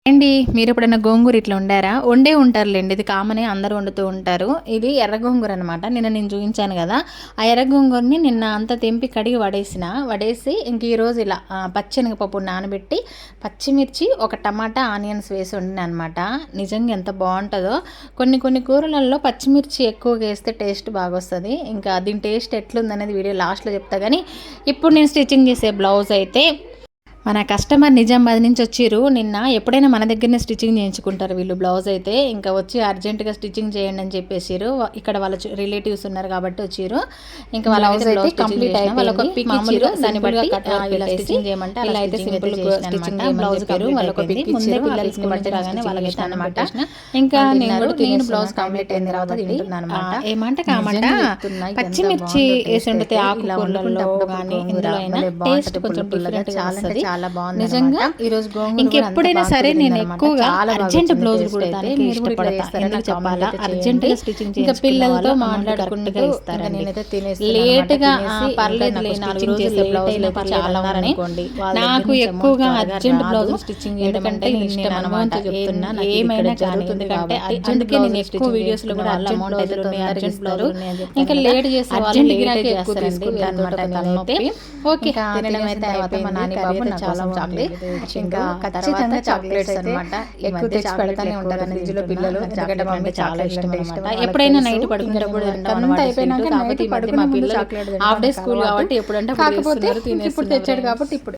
అండి మీరు ఎప్పుడైనా గోంగూర ఇట్లా వండారా? వండే ఉంటారులేండి, ఇది కామనే, అందరూ వండుతూ ఉంటారు. ఇది ఎర్ర గోంగూర అనమాట. నిన్న నేను చూపించాను కదా, ఆ ఎర్ర గోంగూరని నిన్న అంతా తెంపి కడిగి వడేసి ఇంక ఈరోజు ఇలా పచ్చెనగపప్పు నానబెట్టి పచ్చిమిర్చి ఒక టమాటా ఆనియన్స్ వేసి వండిన అనమాట. నిజంగా ఎంత బాగుంటుందో. కొన్ని కూరలలో పచ్చిమిర్చి ఎక్కువగా వేస్తే టేస్ట్ బాగా వస్తుంది. ఇంకా దీని టేస్ట్ ఎట్లుందనేది వీడియో లాస్ట్లో చెప్తా. కానీ ఇప్పుడు నేను స్టిచ్చింగ్ చేసే బ్లౌజ్ అయితే మన కస్టమర్ నిజామాబాద్ నుంచి వచ్చిర్రు నిన్న. ఎప్పుడైనా మన దగ్గరనే స్టిచ్చింగ్ చేయించుకుంటారు వీళ్ళు. బ్లౌజ్ అయితే ఇంకా వచ్చి అర్జెంటుగా స్టిచ్చింగ్ చేయండి అని చెప్పేసారు. ఇక్కడ వాళ్ళ రిలేటివ్స్ ఉన్నారు కాబట్టి వచ్చిర్రు. ఇంకా వాళ్ళ బ్లౌజ్ అయితే కంప్లీట్ అయిపోయింది. వాళ్ళొక పిక్ ఇచ్చిర్రు, దాన్ని బట్టి ఇలా స్టిచ్చింగ్ చేయమంటే అలా అయితే సింపుల్ స్టిచ్చింగ్ బ్లౌజ్ పేరు వాళ్ళొక పిక్ ముందే పిల్లలకి బట్టి రాగానే వాళ్ళకి ఇష్టం అనమాట. ఇంకా నేను బ్లౌజ్ కంప్లీట్ అయిన తర్వాత తింటున్నాను అనమాట. ఏమంటే కామంట పచ్చిమిర్చి వేసి వండితే ఆకుకూరలలో కానీ ఇందులో అయినా టేస్ట్ కొంచెం డిఫరెంట్ గా వస్తుంది. చాలా బాగుంది నిజంగా. ఈ రోజు ఇంకెప్పుడైనా సరే నేను ఎక్కువగా అర్జెంట్ బ్లౌజ్ కుడతానికి ఇష్టపడతాను. ఎందుకు చెప్పాలా, అర్జెంట్ గా స్టిచ్చింగ్ ఇంకా పిల్లలతో మాట్లాడుకుంటూ ఇస్తారని లేట్ గా పర్లేదు 4 రోజులు బ్లౌజ్ చాలా ఉన్నాయి. నాకు ఎక్కువగా అర్జెంట్ బ్లౌజ్ స్టిచ్చింగ్ చేయడం అంటే ఇష్టం అనమాట. ఏమైనా కానీ ఎందుకంటే అందుకే నేను ఎక్కువ వీడియోస్ లో కూడా అమౌంట్ అయితే అర్జెంట్ బ్లౌజ్ ఇంకా లేట్ చేసే వాళ్ళు లేట్ ఎక్కువ తీసుకుంటారు. ఓకే తినడం అయితే తర్వాత మా నాని బాబు చాలా చాక్లెట్ ఇంకా ఖచ్చితంగా చాక్లెట్స్ అనమాట ఎక్కువ తెచ్చి పెడతానే ఉంటారు ఫ్రిడ్జ్ లో పిల్లలు. ఎందుకంటే మమ్మీ చాలా ఇష్టం అనమాట. ఎప్పుడైనా నైట్ పడుకునేటప్పుడు అంతా అయిపోయినాక కాబట్టి మా పిల్లలు హాఫ్ డే స్కూల్ కాబట్టి ఎప్పుడంటే ఇప్పుడు తెచ్చాడు కాబట్టి ఇప్పుడు